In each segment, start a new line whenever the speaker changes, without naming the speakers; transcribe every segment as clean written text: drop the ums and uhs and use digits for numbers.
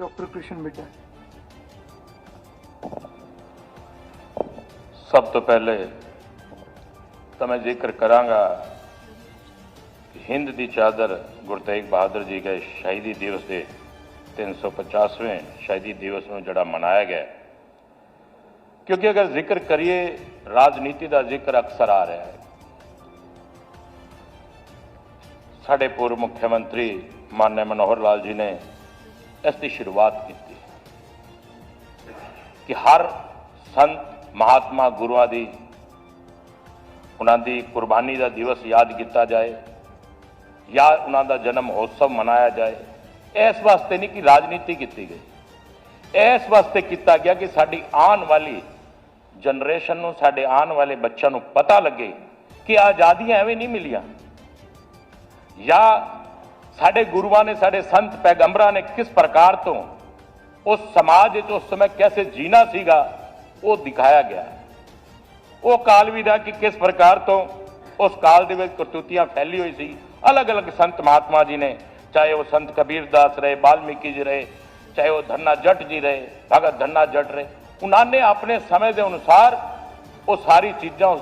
Doctor Krishna Middha.
सब तो पहले तो मैं जिक्र करांगा कि हिंद दी चादर गुरु तेग बहादुर जी के शहीदी दिवस के 350वें शहीदी दिवस में जड़ा मनाया गया, क्योंकि अगर जिक्र करिए राजनीति का जिक्र अक्सर आ रहा है। साडे पूर्व मुख्यमंत्री माननीय मनोहर लाल जी ने इसकी शुरुआत की कि हर संत महात्मा गुरुआं दी उन्हां दी कुर्बानी का दिवस याद किया जाए या उन्हां दा जन्म महोत्सव मनाया जाए। इस वास्ते नहीं कि राजनीति की गई, इस वास्ते किया गया कि साडी आने वाली जनरेशन नूं, साडे आने वाले बच्चों नूं पता लगे कि आज़ादियां एवें नहीं मिलियां, या साडे गुरुआं ने, साडे संत पैगंबरां ने किस प्रकार तो उस समाज उस समय कैसे जीना सीगा वो दिखाया गया। वो काल भी था कि किस प्रकार तो उस काल दे विच करतूतियां फैली हुई सी। अलग अलग संत महात्मा जी ने, चाहे वो संत कबीरदास रहे, वाल्मीकि जी रहे, चाहे वो धन्ना जट जी रहे, भगत धन्ना जट रहे, उन्होंने अपने समय के अनुसार वो सारी चीज़ां उस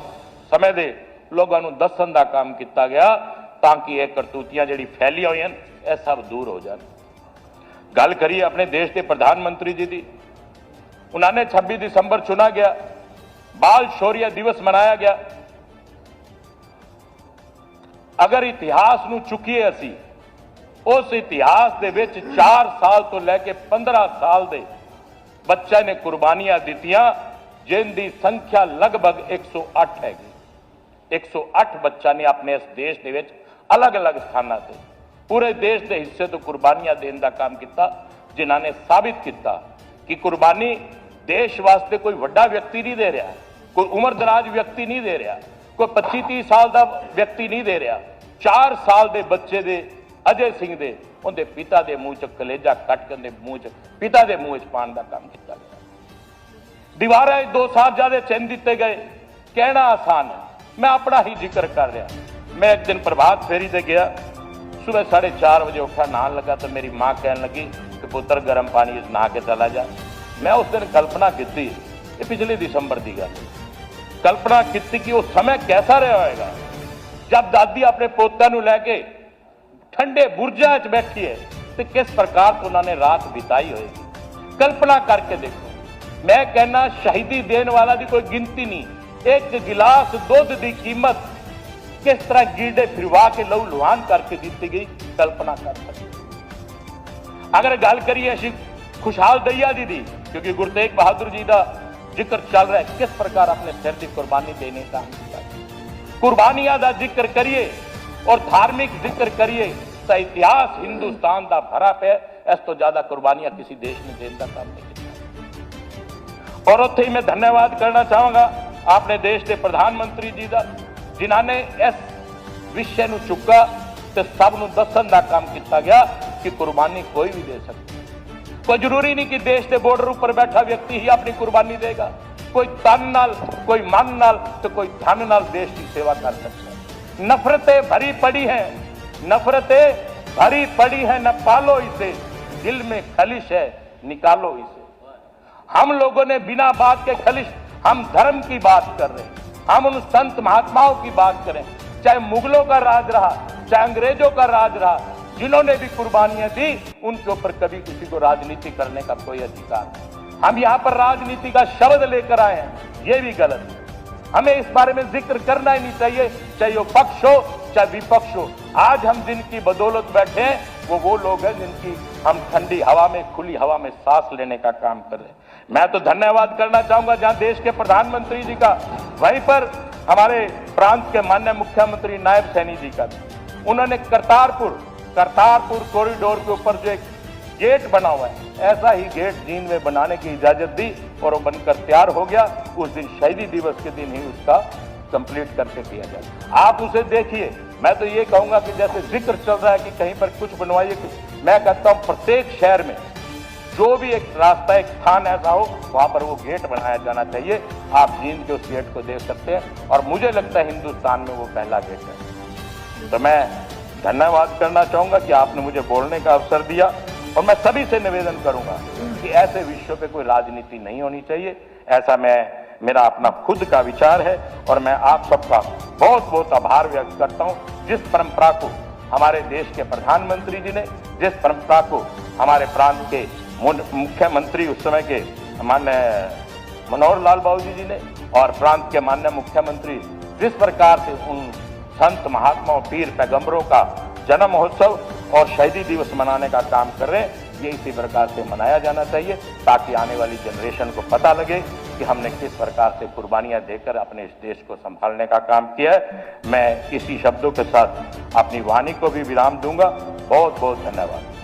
समय के लोगों को दसन का काम किया गया ताकि ये करतूतियां जी फैली हुई हैं यह सब दूर हो जाए। गल करिए अपने देश के प्रधानमंत्री जी की, उन्होंने 26 दिसंबर चुना गया, बाल शौर्य दिवस मनाया गया। अगर इतिहास नूं चुकीए असी, उस इतिहास दे विच 4 साल तो लैके 15 साल दे बच्चे ने कुर्बानियां दित्तियां, जिनकी संख्या लगभग 108 है। 108 बच्चा ने अपने इस देश दे विच अलग अलग स्थानों से पूरे देश के हिस्से तो कुर्बानियां देने का काम किया, जिन्होंने साबित किया कि कुर्बानी देश वास्ते कोई वड्डा व्यक्ति नहीं दे रहा, कोई उम्र दराज व्यक्ति नहीं दे रहा, कोई 25-30 साल का व्यक्ति नहीं दे रहा। 4 साल के बच्चे दे अजय सिंह दे उनके पिता के मुंह च कलेजा कट के मुंह च पिता के मुंह च पाने का काम किया गया। दीवारें 2 साहिबजादे चिन्ह दिते गए, कहना आसान है, मैं अपना ही जिक्र कर रहा। मैं एक दिन प्रभात फेरी से गया, सुबह 4:30 बजे उठा, नहान लगा तो मेरी माँ कहने लगी कि पुत्र गर्म पानी नहा के चला जा। मैं उस दिन कल्पना की, ये पिछले दिसंबर की गल, कल्पना की कि उस समय कैसा रहा होगा जब दादी अपने पोतों को लैके ठंडे बुर्जा च बैठी है तो किस प्रकार तो उन्होंने रात बिताई होगी। कल्पना करके देखो। मैं कहना शहीदी देने वाला की कोई गिनती नहीं, एक गिलास दूध की कीमत किस तरह गीडे फिरवा के लहू लुहान करके दी गई, कल्पना कर सकते। अगर गल करिए असी खुशहाल दैया जी दी, क्योंकि गुरु तेग बहादुर जी का जिक्र चल रहा है, किस प्रकार अपने सिर की कुर्बानी देने का कुर्बानियां का जिक्र करिए और धार्मिक जिक्र करिए तो इतिहास हिंदुस्तान का भरा पे, इस तो ज्यादा कुर्बानियां किसी देश ने देने का काम नहीं किया। और उत्थे ही मैं धन्यवाद करना चाहूंगा अपने देश के प्रधानमंत्री जी का, जिन्होंने इस विषय को चुका तो सबनों दसन का काम किया गया कि कुर्बानी कोई भी दे सकता। कोई जरूरी नहीं कि देश के बॉर्डर पर बैठा व्यक्ति ही अपनी कुर्बानी देगा, कोई तन नाल, कोई मन नाल, तो कोई धन नाल देश की सेवा कर सकता है। नफरतें भरी पड़ी हैं, नफरतें भरी पड़ी हैं, न पालो इसे, दिल में खलिश है निकालो इसे। हम लोगों ने बिना बात के खलिश, हम धर्म की बात कर रहे हैं, हम उन संत महात्माओं की बात करें, चाहे मुगलों का राज रहा, चाहे अंग्रेजों का राज रहा, जिन्होंने भी कुर्बानियां दी, उनके ऊपर कभी किसी को राजनीति करने का कोई अधिकार नहीं। हम यहां पर राजनीति का शब्द लेकर आए हैं, यह भी गलत है। हमें इस बारे में जिक्र करना ही नहीं चाहिए, चाहे वो पक्ष हो चाहे विपक्ष हो। आज हम जिनकी बदौलत बैठे हैं वो लोग हैं जिनकी हम ठंडी हवा में, खुली हवा में सांस लेने का काम कर रहे हैं। मैं तो धन्यवाद करना चाहूंगा जहां देश के प्रधानमंत्री जी का, वहीं पर हमारे प्रांत के माननीय मुख्यमंत्री नायब सैनी जी का। उन्होंने करतारपुर कॉरिडोर के ऊपर जो एक गेट बना हुआ है, ऐसा ही गेट जींद में बनाने की इजाजत दी और वो बनकर तैयार हो गया। उस दिन शहीदी दिवस के दिन ही उसका कंप्लीट करके दिया जाए। आप उसे देखिए। मैं तो ये कहूंगा कि जैसे जिक्र चल रहा है कि कहीं पर कुछ बनवाइए, मैं कहता हूं प्रत्येक शहर में जो भी एक रास्ता, एक स्थान ऐसा हो, वहां पर वो गेट बनाया जाना चाहिए। आप जींद के उस गेट को देख सकते हैं और मुझे लगता है हिंदुस्तान में वो पहला गेट है। तो मैं धन्यवाद करना चाहूंगा कि आपने मुझे बोलने का अवसर दिया और मैं सभी से निवेदन करूंगा कि ऐसे विषयों पे कोई राजनीति नहीं होनी चाहिए। ऐसा मेरा अपना खुद का विचार है और मैं आप सबका बहुत बहुत आभार व्यक्त करता हूं। जिस परंपरा को हमारे देश के प्रधानमंत्री जी ने, जिस परंपरा को हमारे प्रांत के मुख्यमंत्री उस समय के माननीय मनोहर लाल बाबूजी जी ने और प्रांत के माननीय मुख्यमंत्री जिस प्रकार से उन संत महात्माओं पीर पैगंबरों का जन्म महोत्सव और शहीदी दिवस मनाने का काम कर रहे हैं, ये इसी प्रकार से मनाया जाना चाहिए ताकि आने वाली जनरेशन को पता लगे कि हमने किस प्रकार से कुर्बानियां देकर अपने इस देश को संभालने का काम किया है। मैं इसी शब्दों के साथ अपनी वाणी को भी विराम दूंगा। बहुत बहुत धन्यवाद।